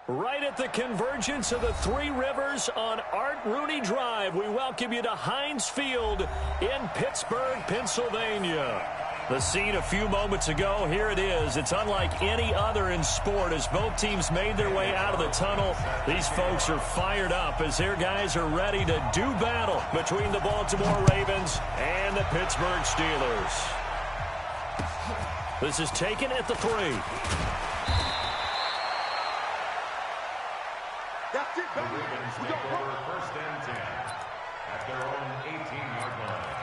Right at the convergence of the Three Rivers on Art Rooney Drive, we welcome you to Heinz Field in Pittsburgh, Pennsylvania. The scene a few moments ago, here it is. It's unlike any other in sport as both teams made their way out of the tunnel. These folks are fired up as their guys are ready to do battle between the Baltimore Ravens and the Pittsburgh Steelers. This is taken at the 3. That's it, baby. The Ravens take over 1st and 10 at their own 18-yard line.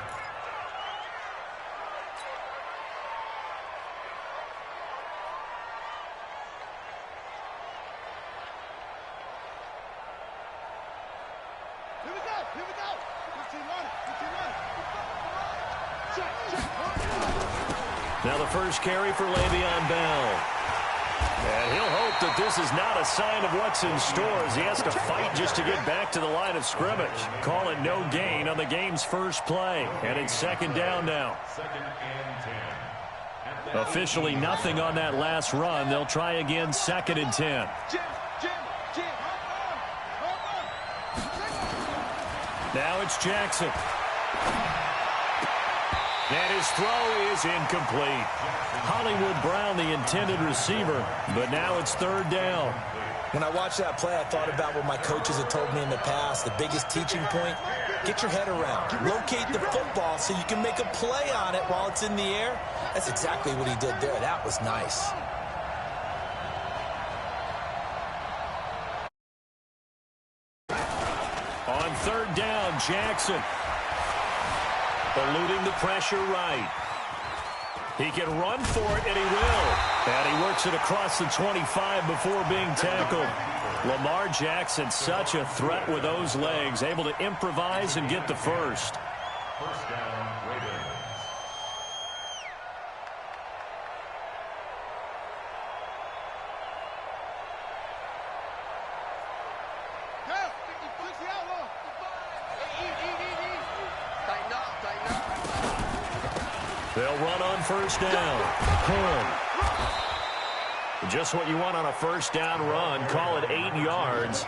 Here we go. Now the first carry for Le'Veon Bell. And he'll hope that this is not a sign of what's in store as he has to fight just to get back to the line of scrimmage. Call it no gain on the game's first play. And it's 2nd down now. 2nd and 10. Officially nothing on that last run. They'll try again 2nd and 10. Now it's Jackson. And his throw is incomplete. Hollywood Brown, the intended receiver, but now it's 3rd down. When I watched that play, I thought about what my coaches had told me in the past. The biggest teaching point, get your head around. Locate the football so you can make a play on it while it's in the air. That's exactly what he did there. That was nice. On 3rd down, Jackson. Eluding the pressure right. He can run for it, and he will. And he works it across the 25 before being tackled. Lamar Jackson, such a threat with those legs, able to improvise and get the first. 1st down, Ravens. They'll run on 1st down. Just what you want on a 1st down run. Call it 8 yards.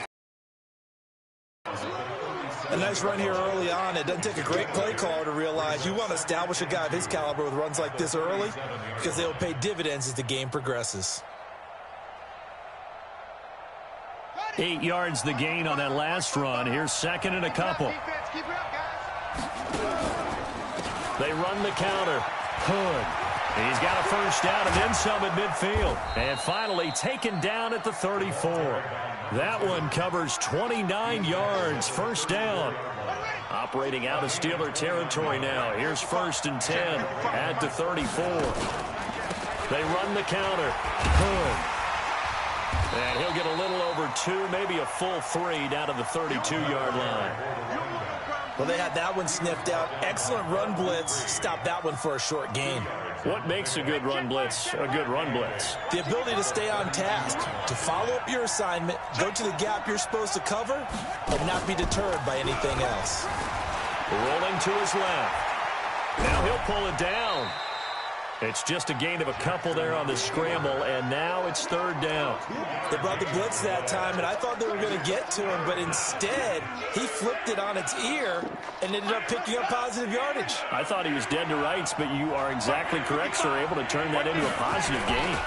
A nice run here early on. It doesn't take a great play caller to realize you want to establish a guy of his caliber with runs like this early because they'll pay dividends as the game progresses. 8 yards the gain on that last run. Here's 2nd and a couple. They run the counter. Hood. He's got a 1st down and then some at midfield. And finally taken down at the 34. That one covers 29 yards. 1st down. Operating out of Steeler territory now. Here's 1st and 10 at the 34. They run the counter. Hood. And he'll get a little over 2, maybe a full 3 down to the 32-yard line. Well, they had that one sniffed out. Excellent run blitz. Stop that one for a short gain. What makes a good run blitz a good run blitz? The ability to stay on task, to follow up your assignment, go to the gap you're supposed to cover, and not be deterred by anything else. Rolling to his left. Now he'll pull it down. It's just a gain of a couple there on the scramble, and now it's 3rd down. They brought the blitz that time, and I thought they were going to get to him, but instead, he flipped it on its ear and ended up picking up positive yardage. I thought he was dead to rights, but you are exactly correct, sir, able to turn that into a positive gain.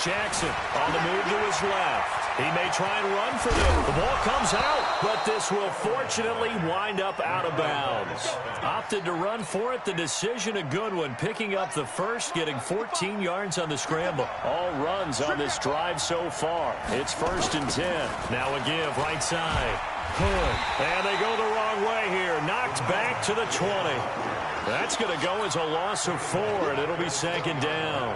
Jackson on the move to his left. He may try and run for them. The ball comes out, but this will fortunately wind up out of bounds. Opted to run for it. The decision a good one. Picking up the first, getting 14 yards on the scramble. All runs on this drive so far. It's 1st and 10. Now a give right side. Hood. And they go the wrong way here. Knocked back to the 20. That's going to go as a loss of 4, and it'll be 2nd down.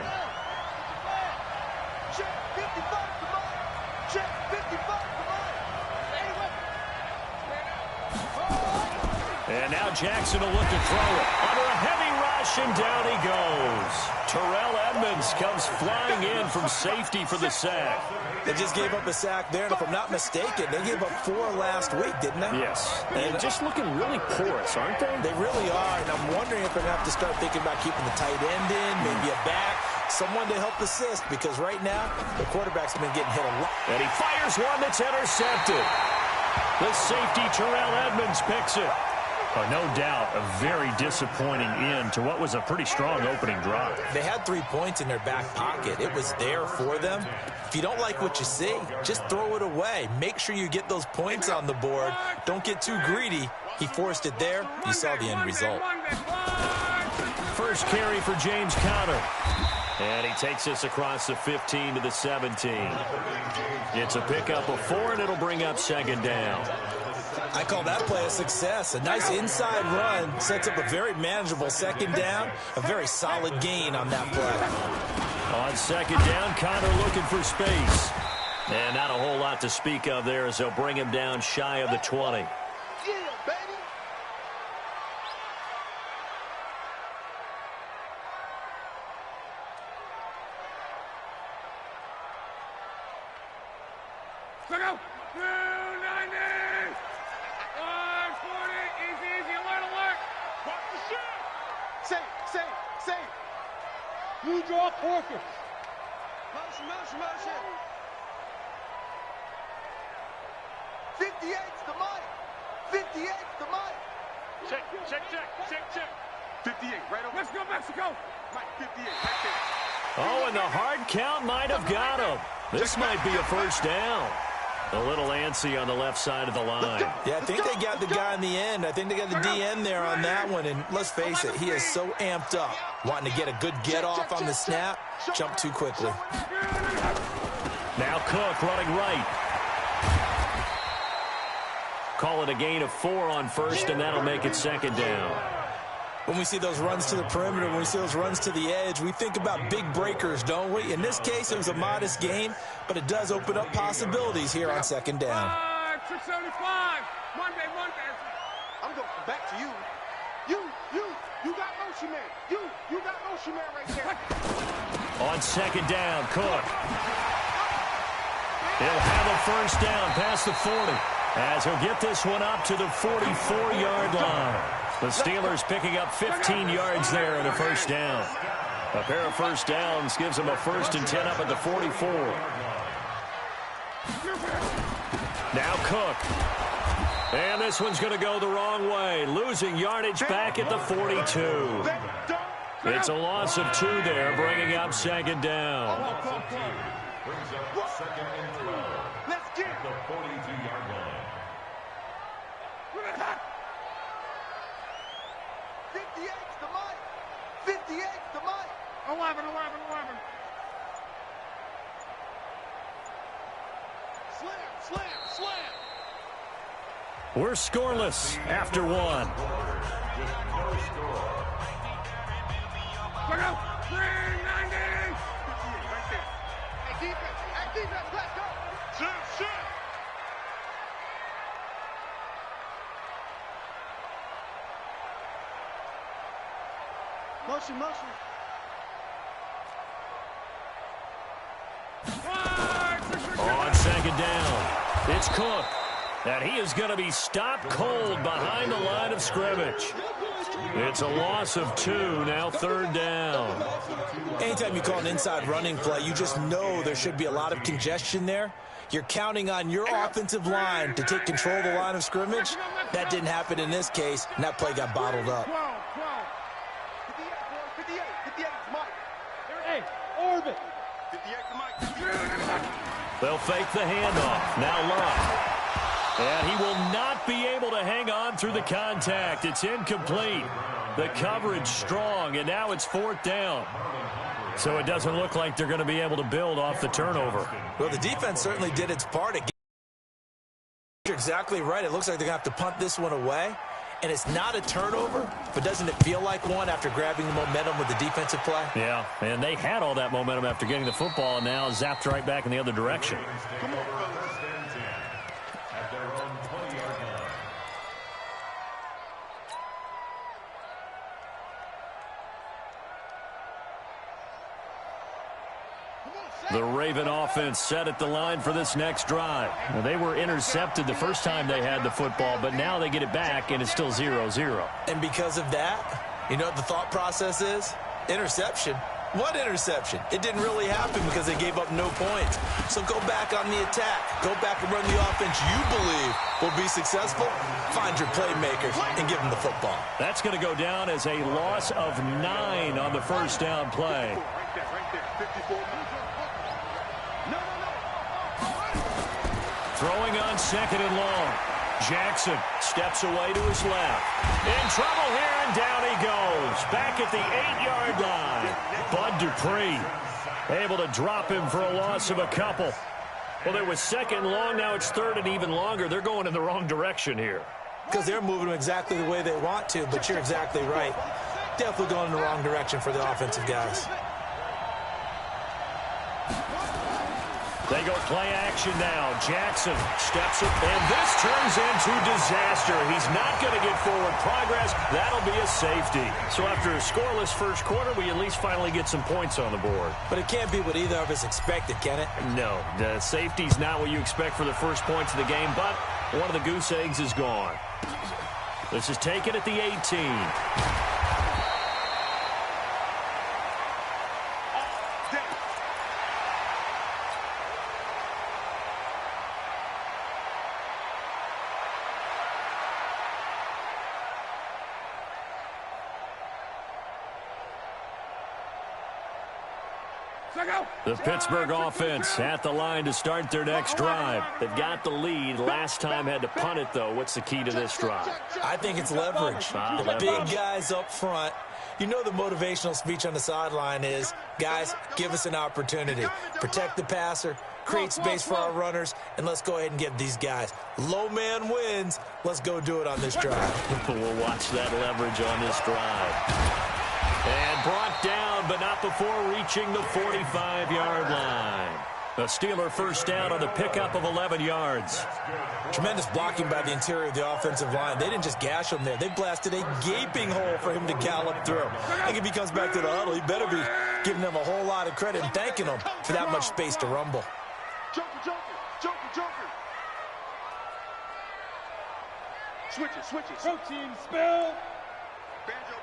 And now Jackson will look to throw it. Under a heavy rush, and down he goes. Terrell Edmonds comes flying in from safety for the sack. They just gave up a sack there, and if I'm not mistaken, they gave up 4 last week, didn't they? Yes. And just looking really porous, aren't they? They really are, and I'm wondering if they're going to have to start thinking about keeping the tight end in, maybe a back, someone to help assist, because right now the quarterback's been getting hit a lot. And he fires one that's intercepted. The safety, Terrell Edmonds, picks it. Oh, no doubt, a very disappointing end to what was a pretty strong opening drive. They had 3 points in their back pocket. It was there for them. If you don't like what you see, just throw it away. Make sure you get those points on the board. Don't get too greedy. He forced it there. You saw the end result. First carry for James Conner. And he takes us across the 15 to the 17. It's a pickup of 4, and it'll bring up second down. I call that play a success. A nice inside run sets up a very manageable second down. A very solid gain on that play. On second down, Conner looking for space. And not a whole lot to speak of there as they'll bring him down shy of the 20. You draw quarters. Motion. 58's the mic. 58's the mic. Check. 58, right over. Let's go, Mexico. Mike, 58, right there. Oh, and the hard count might have got him. This might be a first down. A little antsy on the left side of the line. Yeah, I think they got the guy in the end. I think they got the DN there on that one. And let's face it, he is so amped up. Wanting to get a good get off on the snap. Jump too quickly. Now Cook running right. Call it a gain of 4 on first, and that'll make it second down. When we see those runs to the perimeter, when we see those runs to the edge, we think about big breakers, don't we? In this case, it was a modest gain, but it does open up possibilities here on second down. 675. Monday. I'm going back to you. You got motion man. You got motion man right there. On second down, Cook. He'll have a first down past the 40 as he'll get this one up to the 44-yard line. The Steelers picking up 15 yards there and a first down. A pair of first downs gives them a 1st and 10 up at the 44. Now Cook. And this one's going to go the wrong way. Losing yardage back at the 42. It's a loss of 2 there, bringing up second down. Brings up second and 12. Let's get the 42-yard line. 58's the mic. 58's the mic. 11. Slam. We're scoreless after 1. Just no score. Go. 390. 58 right there. Hey, defense, let's go. Shoot. Motion. On second down, it's Cook. And he is going to be stopped cold behind the line of scrimmage. It's a loss of 2, now third down. Anytime you call an inside running play, you just know there should be a lot of congestion there. You're counting on your offensive line to take control of the line of scrimmage. That didn't happen in this case, and that play got bottled up. 58's Mike. Hey, orbit. 58's Mike. They'll fake the handoff. Now Love. And he will not be able to hang on through the contact. It's incomplete. The coverage strong, and now it's 4th down. So it doesn't look like they're going to be able to build off the turnover. Well, the defense certainly did its part. You're exactly right. It looks like they're going to have to punt this one away. And it's not a turnover, but doesn't it feel like one after grabbing the momentum with the defensive play? Yeah, and they had all that momentum after getting the football, and now zapped right back in the other direction. The Raven offense set at the line for this next drive. Now, they were intercepted the first time they had the football, but now they get it back, and it's still 0-0. And because of that, you know what the thought process is? Interception. What interception? It didn't really happen because they gave up no points. So go back on the attack. Go back and run the offense you believe will be successful. Find your playmakers and give them the football. That's going to go down as a loss of 9 on the first down play. Throwing on 2nd and long. Jackson steps away to his left. In trouble here, and down he goes. Back at the 8-yard line. Bud Dupree able to drop him for a loss of a couple. Well, there was 2nd and long. Now it's 3rd and even longer. They're going in the wrong direction here. Because they're moving them exactly the way they want to, but you're exactly right. Definitely going in the wrong direction for the offensive guys. They go play action now. Jackson steps up, and this turns into disaster. He's not going to get forward progress. That'll be a safety. So after a scoreless first quarter, we at least finally get some points on the board. But it can't be what either of us expected, can it? No, the safety's not what you expect for the first points of the game, but one of the goose eggs is gone. This is taken at the 18. The Pittsburgh offense at the line to start their next drive. They've got the lead. Last time had to punt it, though. What's the key to this drive? I think it's leverage. The big guys up front. You know the motivational speech on the sideline is, guys, give us an opportunity. Protect the passer, create space for our runners, and let's go ahead and give these guys. Low man wins. Let's go do it on this drive. We'll watch that leverage on this drive. And brought down, but not before reaching the 45-yard line. A Steeler first down on the pickup of 11 yards. Tremendous blocking by the interior of the offensive line. They didn't just gash him there. They blasted a gaping hole for him to gallop through. I think if he comes back to the huddle, he better be giving them a whole lot of credit and thanking them for that much space to rumble. Joker, Joker, Joker, Joker. Switch it. Protein spill. Banjo.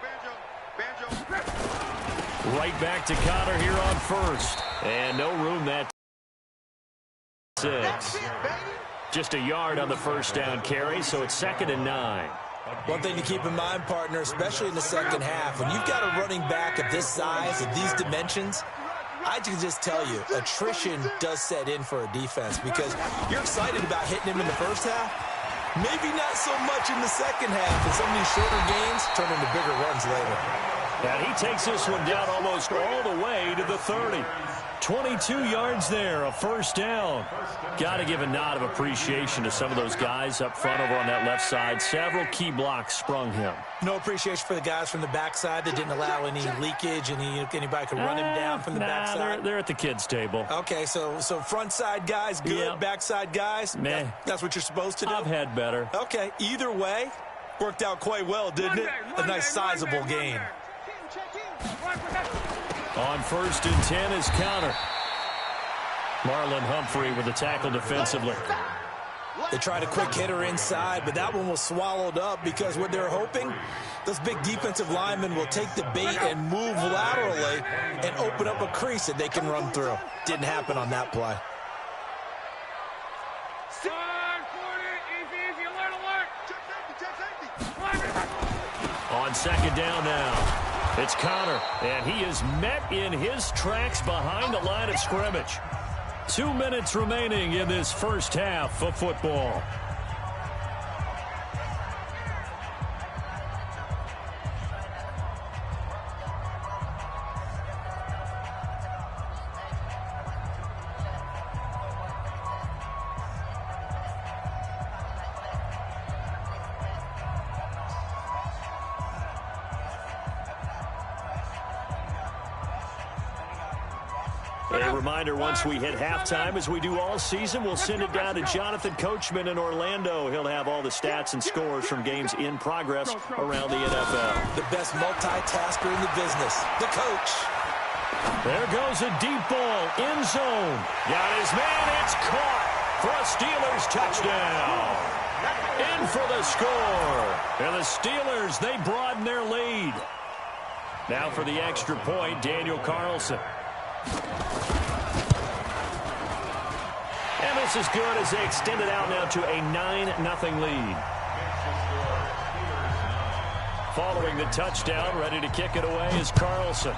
Right back to Connor here on first. And no room that 6. Just a yard on the first down carry, so it's 2nd and 9. One thing to keep in mind, partner, especially in the second half, when you've got a running back of this size, of these dimensions, I can just tell you, attrition does set in for a defense because you're excited about hitting him in the first half. Maybe not so much in the second half, and some of these shorter gains turn into bigger runs later. And he takes this one down almost all the way to the 30. 22 yards there, a first down. Got to give a nod of appreciation to some of those guys up front over on that left side. Several key blocks sprung him. No appreciation for the guys from the backside that didn't allow any leakage, anybody could run him down from the backside. They're at the kids' table. Okay, so front side guys good, yeah. Backside guys, that's what you're supposed to do? I've had better. Okay, either way, worked out quite well, didn't it? A nice sizable gain. On 1st and 10 is Connor. Marlon Humphrey with the tackle defensively. They tried a quick hitter inside, but that one was swallowed up because what they're hoping, those big defensive linemen will take the bait and move laterally and open up a crease that they can run through. Didn't happen on that play. On 2nd down now. It's Connor, and he is met in his tracks behind the line of scrimmage. 2 minutes remaining in this first half of football. A reminder, once we hit halftime, as we do all season, we'll send it down to Jonathan Coachman in Orlando. He'll have all the stats and scores from games in progress around the NFL. The best multitasker in the business, the coach. There goes a deep ball, end zone. Got his man, it's caught for a Steelers touchdown. In for the score. And the Steelers, they broaden their lead. Now for the extra point, Daniel Carlson. And this is good as they extend it out now to a 9-0 lead. Following the touchdown, ready to kick it away is Carlson.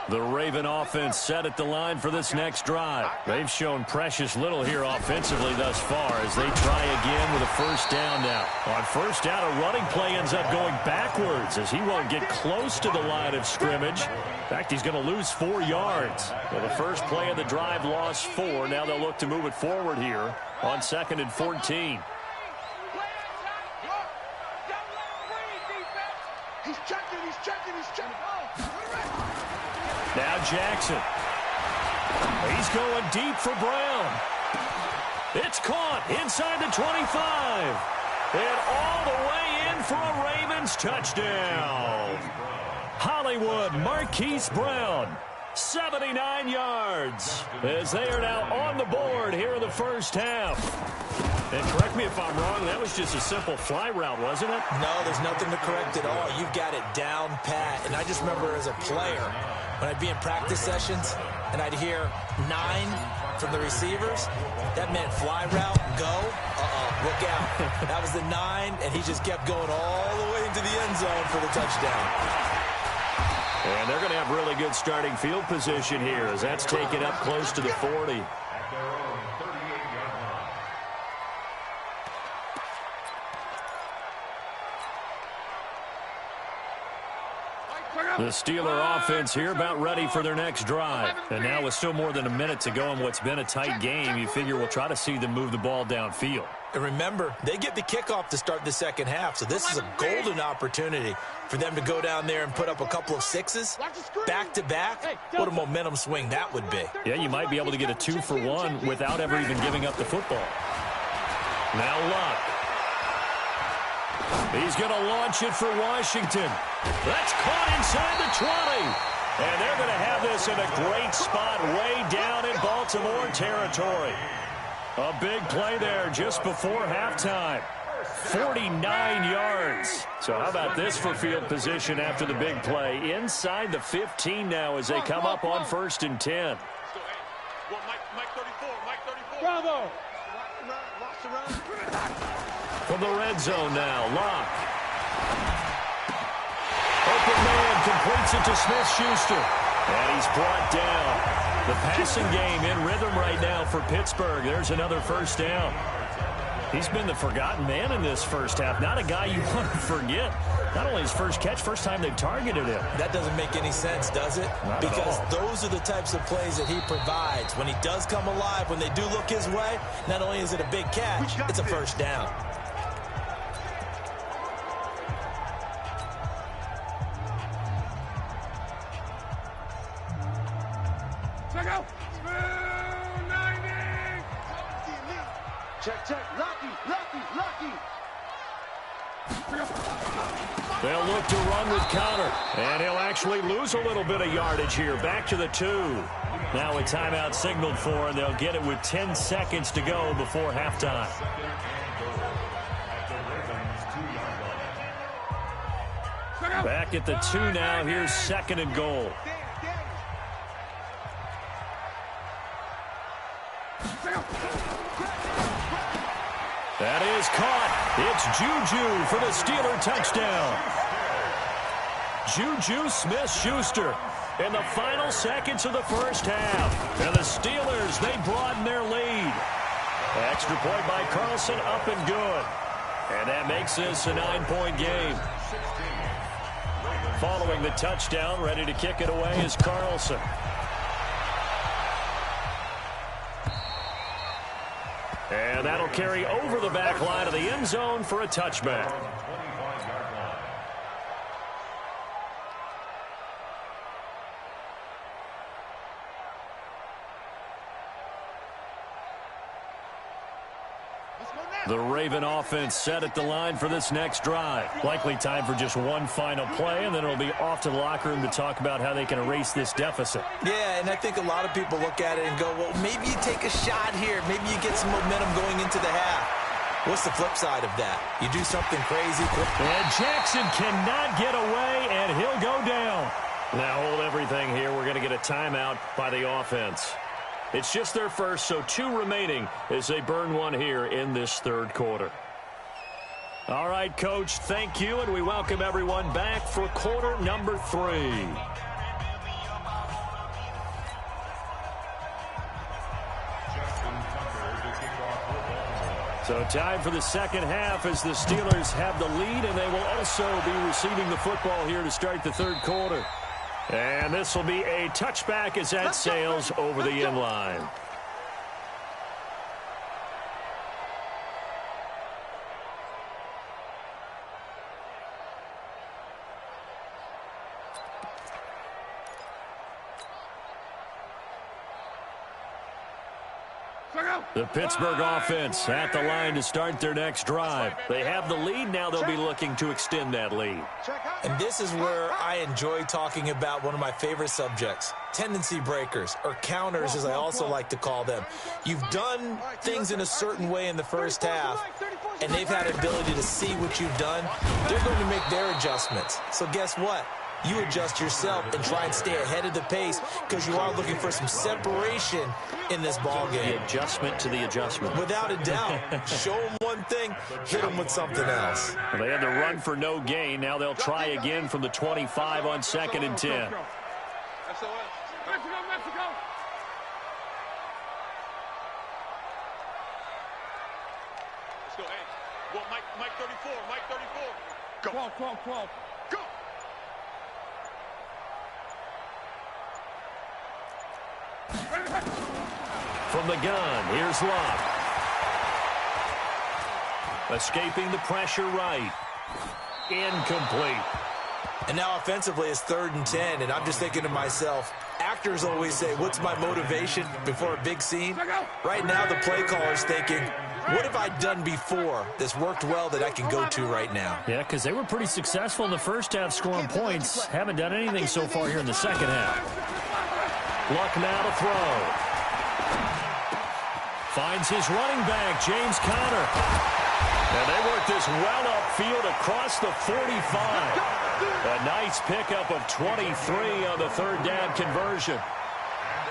The Raven offense set at the line for this next drive. They've shown precious little here offensively thus far as they try again with a first down now. On first down, a running play ends up going backwards as he won't get close to the line of scrimmage. In fact, he's going to lose 4 yards. Well, the first play of the drive lost 4. Now they'll look to move it forward here on 2nd and 14. He's checking. Now Jackson. He's going deep for Brown. It's caught inside the 25. And all the way in for a Ravens touchdown. Hollywood Marquise Brown, 79 yards, as they are now on the board here in the first half. And correct me if I'm wrong, that was just a simple fly route, wasn't it? No, there's nothing to correct at all. You've got it down pat. And I just remember as a player, when I'd be in practice sessions and I'd hear 9 from the receivers, that meant fly route, go, look out. That was the 9, and he just kept going all the way into the end zone for the touchdown. And they're going to have really good starting field position here as that's taken up close to the 40. The Steeler offense here about ready for their next drive. And now with still more than a minute to go in what's been a tight game, you figure we'll try to see them move the ball downfield. And remember, they get the kickoff to start the second half, so this is a golden opportunity for them to go down there and put up a couple of 6s back-to-back. What a momentum swing that would be. Yeah, you might be able to get a 2-for-1 without ever even giving up the football. Now Luck. He's going to launch it for Washington. That's caught inside the 20. And they're going to have this in a great spot way down in Baltimore territory. A big play there just before halftime. 49 yards. So how about this for field position after the big play? Inside the 15 now as they come up on 1st and 10. Bravo. From the red zone now, Locke. Open man completes it to Smith-Schuster. And he's brought down. The passing game in rhythm right now for Pittsburgh. There's another first down. He's been the forgotten man in this first half. Not a guy you want to forget. Not only his first catch, first time they've targeted him. That doesn't make any sense, does it? Because those are the types of plays that he provides. When he does come alive, when they do look his way, not only is it a big catch, it's a first down. Check. Lucky. They'll look to run with Conner. And he'll actually lose a little bit of yardage here. Back to the 2. Now a timeout signaled for, and they'll get it with 10 seconds to go before halftime. Back at the 2 now. Here's 2nd and goal. That is caught. It's Juju for the Steeler touchdown. Juju Smith-Schuster in the final seconds of the first half. And the Steelers, they broaden their lead. Extra point by Carlson, up and good. And that makes this a 9-point game. Following the touchdown, ready to kick it away is Carlson. And that'll carry over the back line of the end zone for a touchback. The Raven offense set at the line for this next drive. Likely time for just one final play, and then it'll be off to the locker room to talk about how they can erase this deficit. Yeah, and I think a lot of people look at it and go, well, maybe you take a shot here. Maybe you get some momentum going into the half. What's the flip side of that? You do something crazy. And Jackson cannot get away, and he'll go down. Now hold everything here. We're going to get a timeout by the offense. It's just their first, so 2 remaining as they burn one here in this third quarter. All right, Coach, thank you, and we welcome everyone back for quarter number 3. So time for the second half as the Steelers have the lead, and they will also be receiving the football here to start the third quarter. And this will be a touchback as that sails over the end line. The Pittsburgh offense at the line to start their next drive. They have the lead. Now they'll be looking to extend that lead. And this is where I enjoy talking about one of my favorite subjects, tendency breakers, or counters as I also like to call them. You've done things in a certain way in the first half, and they've had ability to see what you've done. They're going to make their adjustments. So guess what? You adjust yourself and try and stay ahead of the pace because you are looking for some separation in this ball game. The adjustment to the adjustment. Without a doubt. Show them one thing, hit them with something else. Well, they had to run for no gain. Now they'll try again from the 25 on 2nd and 10. Mexico, Mexico. Let's go, hey. Well, Mike 34, Mike 34. Go. 12. Go. From the gun, here's Locke. Escaping the pressure right. Incomplete. And now offensively it's 3rd and 10, and I'm just thinking to myself, actors always say, what's my motivation before a big scene? Right now the play caller's thinking, what have I done before that's worked well that I can go to right now? Yeah, because they were pretty successful in the first half scoring points. Haven't done anything so far here in the second half. Luck now to throw. Finds his running back, James Conner. And they work this well upfield across the 45. A nice pickup of 23 on the 3rd down conversion.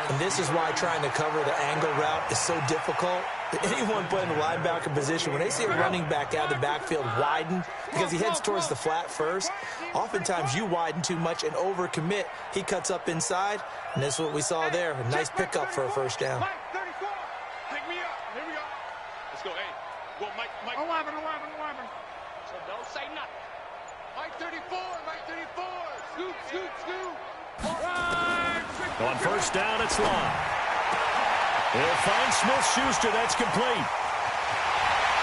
And this is why trying to cover the angle route is so difficult. Anyone playing the linebacker position, when they see a running back out of the backfield widen, because he heads towards the flat first, oftentimes you widen too much and overcommit. He cuts up inside, and that's what we saw there. A nice pickup for a 1st down. Pick me up. Here we go. Let's go, hey. Well, Mike. 11. So don't say nothing. Mike 34. Scoop. On 1st down, it's Locke. He'll find Smith-Schuster. That's complete.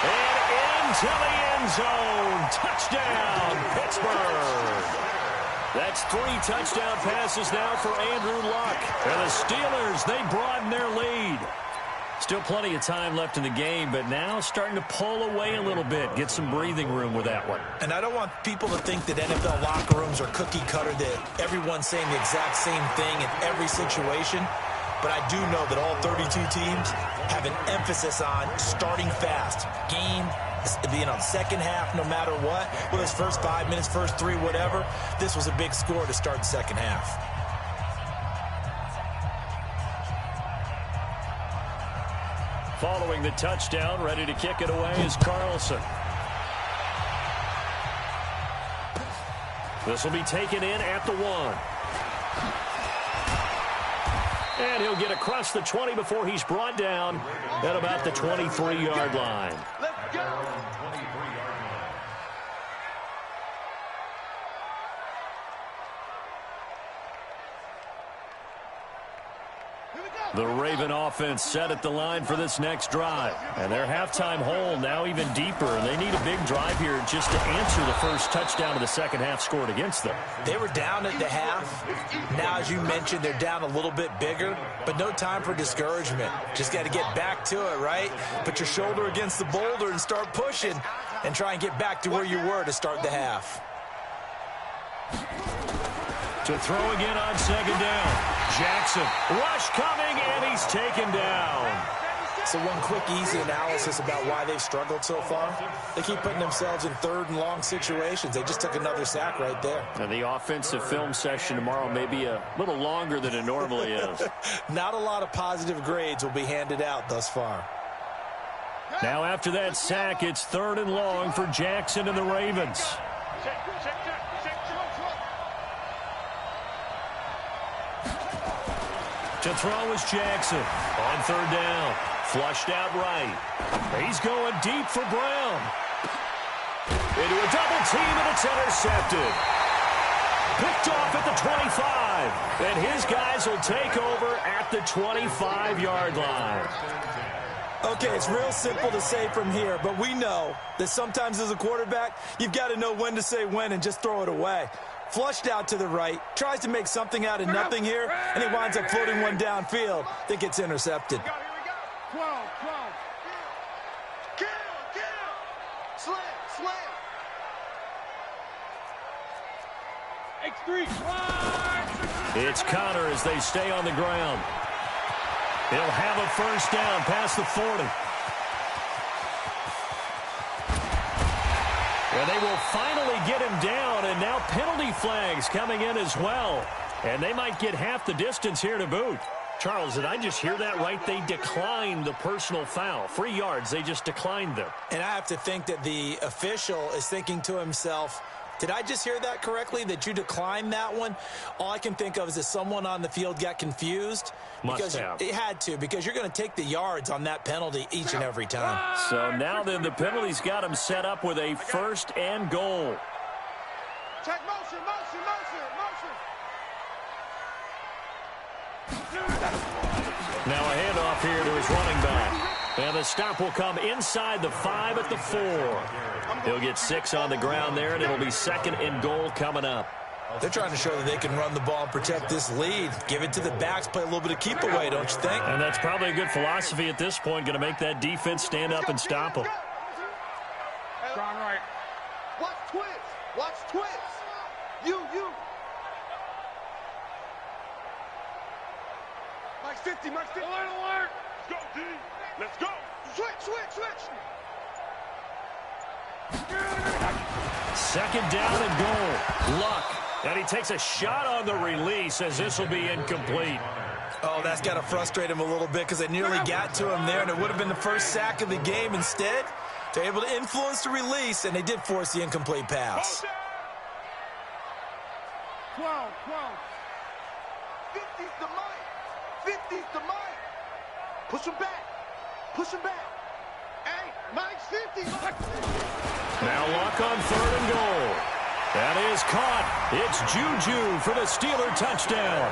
And into the end zone. Touchdown, Pittsburgh. That's 3 touchdown passes now for Andrew Luck. And the Steelers, they broaden their lead. Still plenty of time left in the game, but now starting to pull away a little bit. Get some breathing room with that one. And I don't want people to think that NFL locker rooms are cookie cutter, that everyone's saying the exact same thing in every situation. But I do know that all 32 teams have an emphasis on starting fast. Game being on second half no matter what. Whether it's first 5 minutes, first 3, whatever. This was a big score to start the second half. Following the touchdown, ready to kick it away is Carlson. This will be taken in at the 1. And he'll get across the 20 before he's brought down at about the 23-yard line. Let's go. The Raven offense set at the line for this next drive. And their halftime hole now even deeper. And they need a big drive here just to answer the first touchdown of the second half scored against them. They were down at the half. Now, as you mentioned, they're down a little bit bigger. But no time for discouragement. Just got to get back to it, right? Put your shoulder against the boulder and start pushing. And try and get back to where you were to start the half. To throw again on second down. Jackson, rush coming, and he's taken down. So one quick, easy analysis about why they've struggled so far. They keep putting themselves in third and long situations. They just took another sack right there. And the offensive film session tomorrow may be a little longer than it normally is. Not a lot of positive grades will be handed out thus far. Now after that sack, it's third and long for Jackson and the Ravens. To throw is Jackson. On third down. Flushed out right. He's going deep for Brown. Into a double team, and it's intercepted. Picked off at the 25. And his guys will take over at the 25-yard line. Okay, it's real simple to say from here, but we know that sometimes as a quarterback, you've got to know when to say when and just throw it away. Flushed out to the right, tries to make something out of nothing here, and he winds up floating one downfield that gets intercepted. 12. Kill. Slam. X3. It's Connor as they stay on the ground. He'll have a first down past the 40. And they will finally get him down, and now penalty flags coming in as well. And they might get half the distance here to boot. Charles, did I just hear that right? They declined the personal foul. 3 yards, they just declined them. And I have to think that the official is thinking to himself, did I just hear that correctly, that you declined that one? All I can think of is that someone on the field got confused. Must have. It had to, because you're going to take the yards on that penalty each and every time. So now then the penalty's got him set up with a first and goal. Check motion. Now a handoff here to his running back. And the stop will come inside the 5 at the 4. He'll get 6 on the ground there, and it'll be second and goal coming up. They're trying to show that they can run the ball and protect this lead. Give it to the backs, play a little bit of keep away, don't you think? And that's probably a good philosophy at this point, going to make that defense stand up and stop them. Strong right. Watch twist. You. Mike 50. Alert. Let's go, D. Let's go. Switch. Second down and goal. Luck. And he takes a shot on the release as this will be incomplete. Oh, that's got to frustrate him a little bit because they nearly got to him there, and it would have been the first sack of the game. Instead, they're able to influence the release, and they did force the incomplete pass. 12. 50's the mic. Push him back. Hey, Mike's 50. Now Luck on third and goal. That is caught. It's Juju for the Steeler touchdown.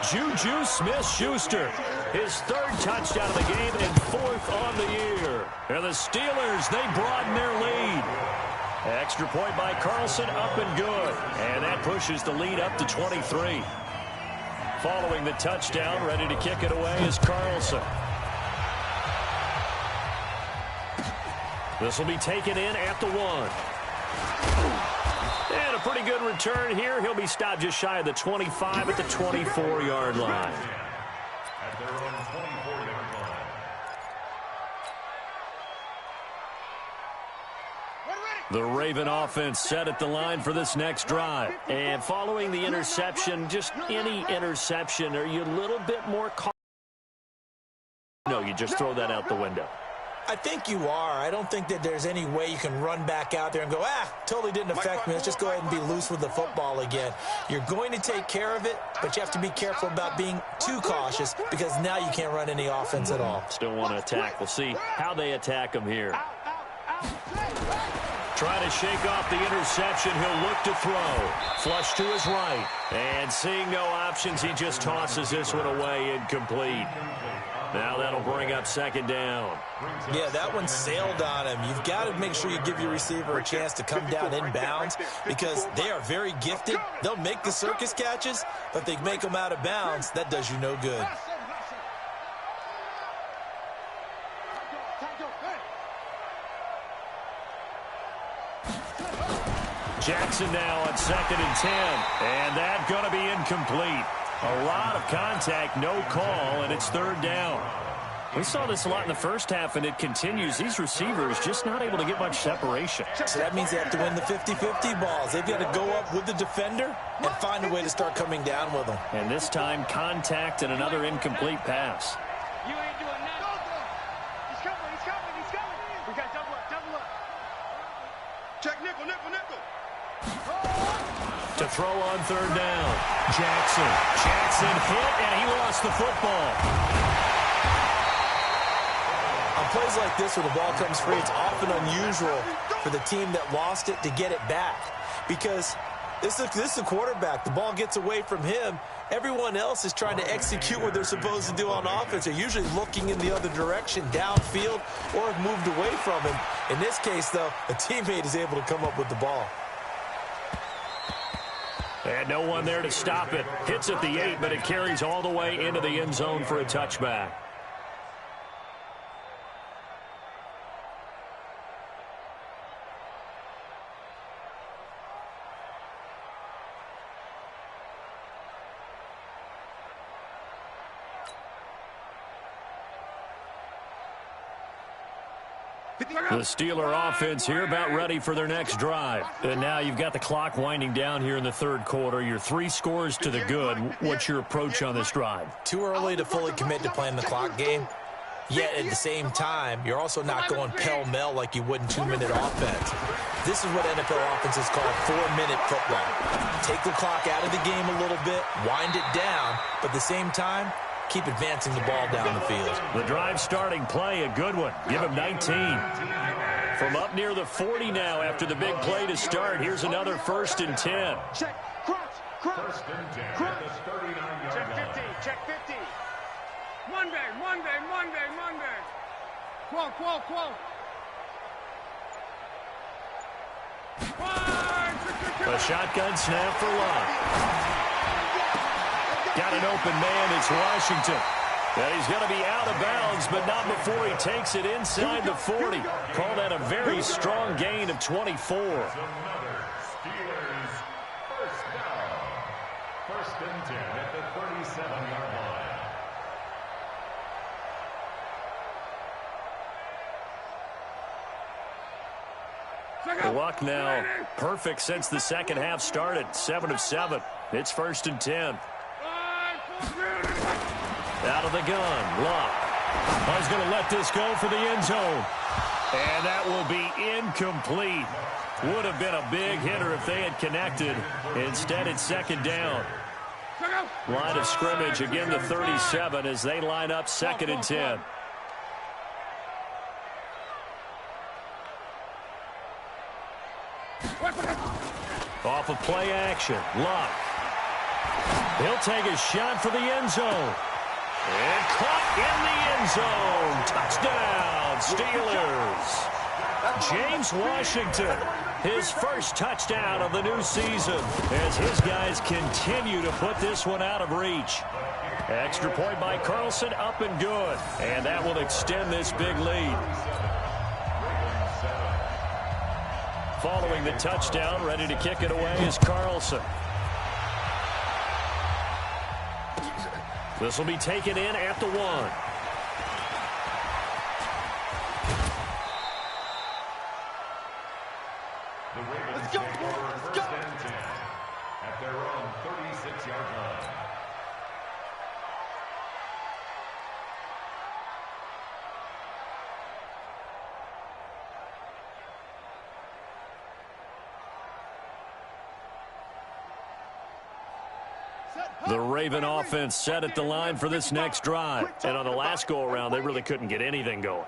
Juju Smith-Schuster, his third touchdown of the game and 4th on the year. And the Steelers, they broaden their lead. Extra point by Carlson, up and good. And that pushes the lead up to 23. Following the touchdown, ready to kick it away is Carlson. This will be taken in at the 1. And a pretty good return here. He'll be stopped just shy of the 25 at the 24-yard line. At their own 24-yard line. The Raven offense set at the line for this next drive. And following the interception, just any interception, are you a little bit more cautious? No, you just throw that out the window. I think you are. I don't think that there's any way you can run back out there and go, totally didn't affect me. Let's just go ahead and be loose with the football again. You're going to take care of it, but you have to be careful about being too cautious because now you can't run any offense at all. Still want to attack. We'll see how they attack them here. Trying to shake off the interception. He'll look to throw. Flush to his right. And seeing no options, he just tosses this one away, incomplete. Now that'll bring up second down. Yeah, that one sailed on him. You've got to make sure you give your receiver a chance to come down inbounds because they are very gifted. They'll make the circus catches, but if they make them out of bounds, that does you no good. Jackson now on 2nd and 10. And that's going to be incomplete. A lot of contact, no call, and it's 3rd down. We saw this a lot in the first half, and it continues. These receivers just not able to get much separation. So that means they have to win the 50-50 balls. They've got to go up with the defender and find a way to start coming down with them. And this time, contact and another incomplete pass. You ain't doing nothing. He's coming. We got double up. Check nickel. To throw on 3rd down. Jackson hit, and he lost the football. On plays like this where the ball comes free, it's often unusual for the team that lost it to get it back. Because this is a quarterback. The ball gets away from him. Everyone else is trying to execute what they're supposed to do on offense. They're usually looking in the other direction, downfield, or have moved away from him. In this case, though, a teammate is able to come up with the ball. And no one there to stop it. Hits at the 8, but it carries all the way into the end zone for a touchback. The Steeler offense here about ready for their next drive. And now you've got the clock winding down here in the 3rd quarter. You're 3 scores to the good. What's your approach on this drive? Too early to fully commit to playing the clock game. Yet at the same time, you're also not going pell-mell like you would in 2-minute offense. This is what NFL offenses call 4-minute football. Take the clock out of the game a little bit, wind it down, but at the same time, keep advancing the ball down the field. The drive starting play, a good one. Give him 19. From up near the 40 now after the big play to start. Here's another 1st and 10. Check, crunch. 1st and 10 at the 39-yard line. Check 50. Monday. Quo. A shotgun snap for Locke. Got an open man, it's Washington. And he's going to be out of bounds, but not before he takes it inside the 40. Call that a very strong gain of 24. Another Steelers 1st down. 1st and 10 at the 37-yard line. Luck now perfect since the second half started. 7 of 7. It's 1st and 10. Out of the gun, Luck. He's going to let this go for the end zone. And that will be incomplete. Would have been a big hitter if they had connected. Instead, it's 2nd down. Line of scrimmage, again the 37 as they line up 2nd and 10. Off of play action, Luck. He'll take a shot for the end zone. And caught in the end zone. Touchdown, Steelers. James Washington, his first touchdown of the new season as his guys continue to put this one out of reach. Extra point by Carlson, up and good. And that will extend this big lead. Following the touchdown, ready to kick it away is Carlson. This will be taken in at the 1. The Ravens take over 1st and 10 at their own 36-yard line. The Raven offense set at the line for this next drive. And on the last go-around, they really couldn't get anything going.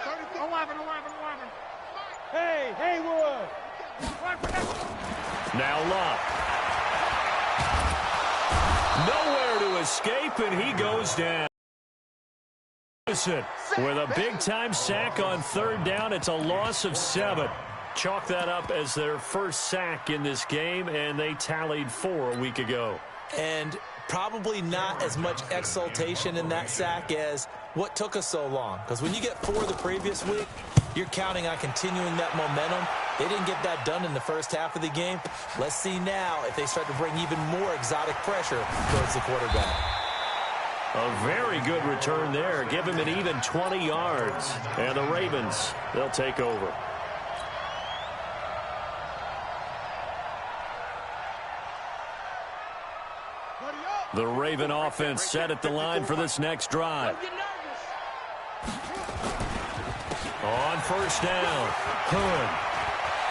11, 11, 11. Hey, Haywood. Now Luck. Nowhere to escape, and he goes down. With a big-time sack on third down, it's a loss of 7. Chalk that up as their first sack in this game, and they tallied 4 a week ago. And probably not as much exultation in that sack as what took us so long. Because when you get 4 the previous week, you're counting on continuing that momentum. They didn't get that done in the first half of the game. Let's see now if they start to bring even more exotic pressure towards the quarterback. A very good return there. Give him an even 20 yards. And the Ravens, they'll take over. The Raven offense set at the line for this next drive. On first down, Hood.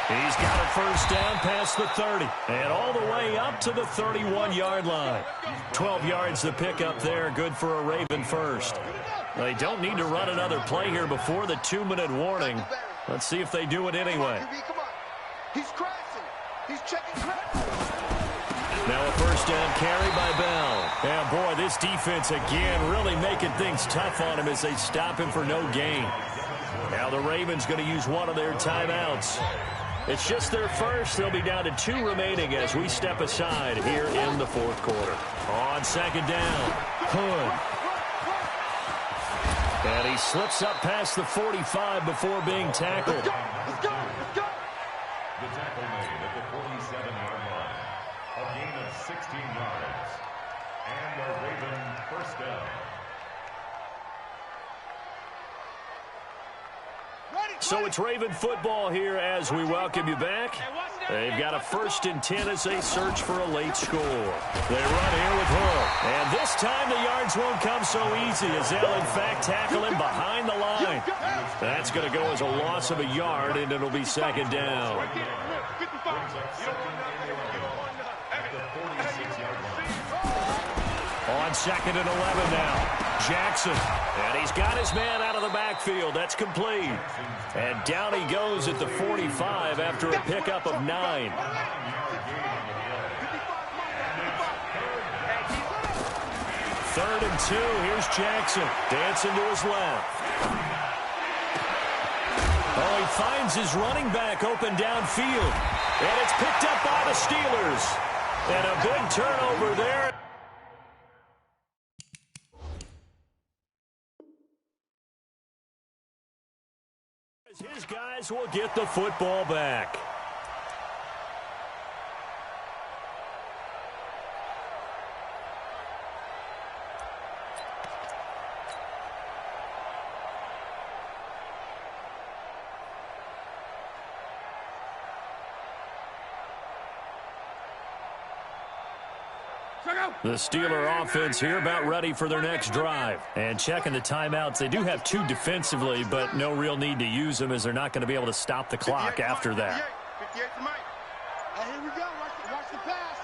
He's got a first down past the 30 and all the way up to the 31-yard line. 12 yards to pick up there, good for a Raven first. They don't need to run another play here before the 2-minute warning. Let's see if they do it anyway. He's crashing. He's checking crashing. Now a first down carry by Bell. And boy, this defense again really making things tough on him as they stop him for no gain. Now the Ravens going to use one of their timeouts. It's just their first. They'll be down to 2 remaining as we step aside here in the fourth quarter. On second down, Hood. And he slips up past the 45 before being tackled. The tackle made at the 47-yard line. A gain of 16 yards. And a Raven first down. So it's Raven football here as we welcome you back. They've got a 1st and 10 as they search for a late score. They run here with Hood. And this time the yards won't come so easy as they'll in fact tackle him behind the line. That's going to go as a loss of a yard, and it'll be second down. On second and 11 now. Jackson, and he's got his man out of the backfield. That's complete. And down he goes at the 45 after a pickup of 9. Third and 2. Here's Jackson dancing to his left. Oh, he finds his running back open downfield. And it's picked up by the Steelers. And a big turnover there. His guys will get the football back. The Steeler offense here about ready for their next drive. And checking the timeouts, they do have 2 defensively, but no real need to use them as they're not going to be able to stop the clock after that. 58 to Mike. Here we go. Watch the pass.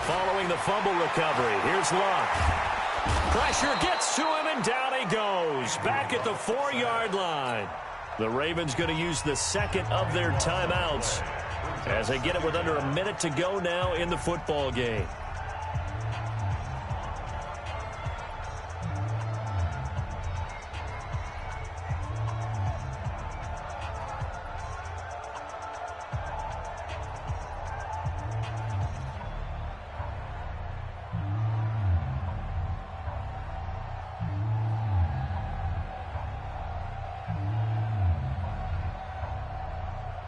Following the fumble recovery, here's Luck. Pressure gets to him, and down he goes. Back at the 4-yard line. The Ravens going to use the second of their timeouts as they get it with under a minute to go now in the football game.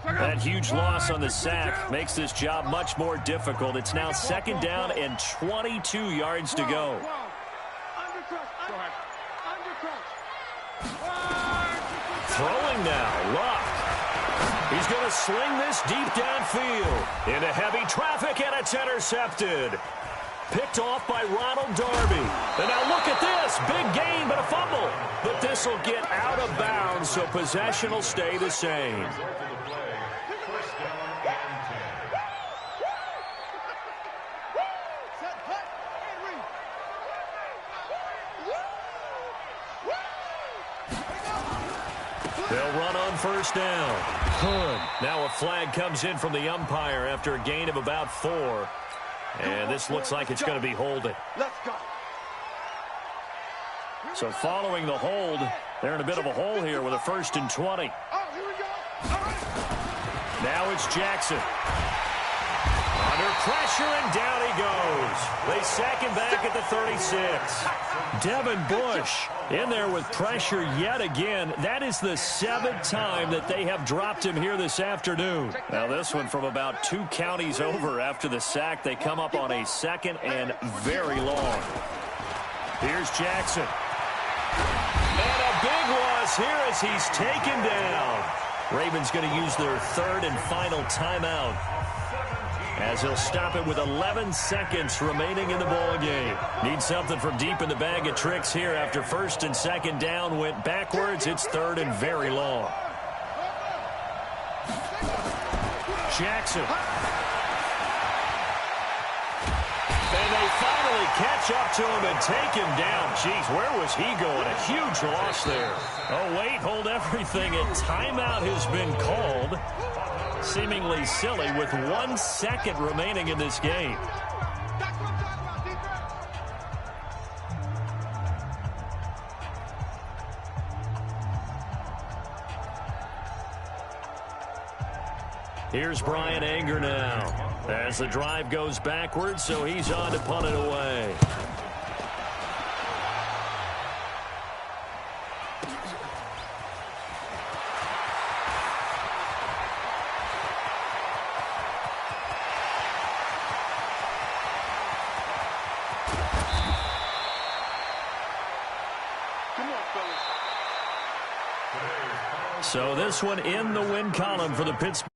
That huge loss on the sack makes this job much more difficult. It's now second down and 22 yards to go. Throwing now, Luck. He's going to sling this deep downfield into heavy traffic, and it's intercepted. Picked off by Ronald Darby. And now look at this. Big gain, but a fumble. But this will get out of bounds, so possession will stay the same. They'll run on first down. Good. Now a flag comes in from the umpire after a gain of about 4. And this looks like it's going to be holding. Let's go. So following the hold, they're in a bit of a hole here with a 1st and 20. Oh, here we go. All right. Now it's Jackson. Under pressure, and down he goes. They sack him back at the 36. Devin Bush in there with pressure yet again. That is the 7th time that they have dropped him here this afternoon. Now this one from about 2 counties over after the sack. They come up on a 2nd and very long. Here's Jackson. And a big loss here as he's taken down. Ravens going to use their 3rd and final timeout, as he'll stop it with 11 seconds remaining in the ball game. Need something from deep in the bag of tricks here after 1st and 2nd down went backwards. It's 3rd and very long. Jackson. And they finally catch up to him and take him down. Jeez, where was he going? A huge loss there. Oh, wait, hold everything. A timeout has been called. Seemingly silly with 1 second remaining in this game. Here's Brian Anger now as the drive goes backwards, so he's on to punt it away. So this one in the win column for the Pittsburgh.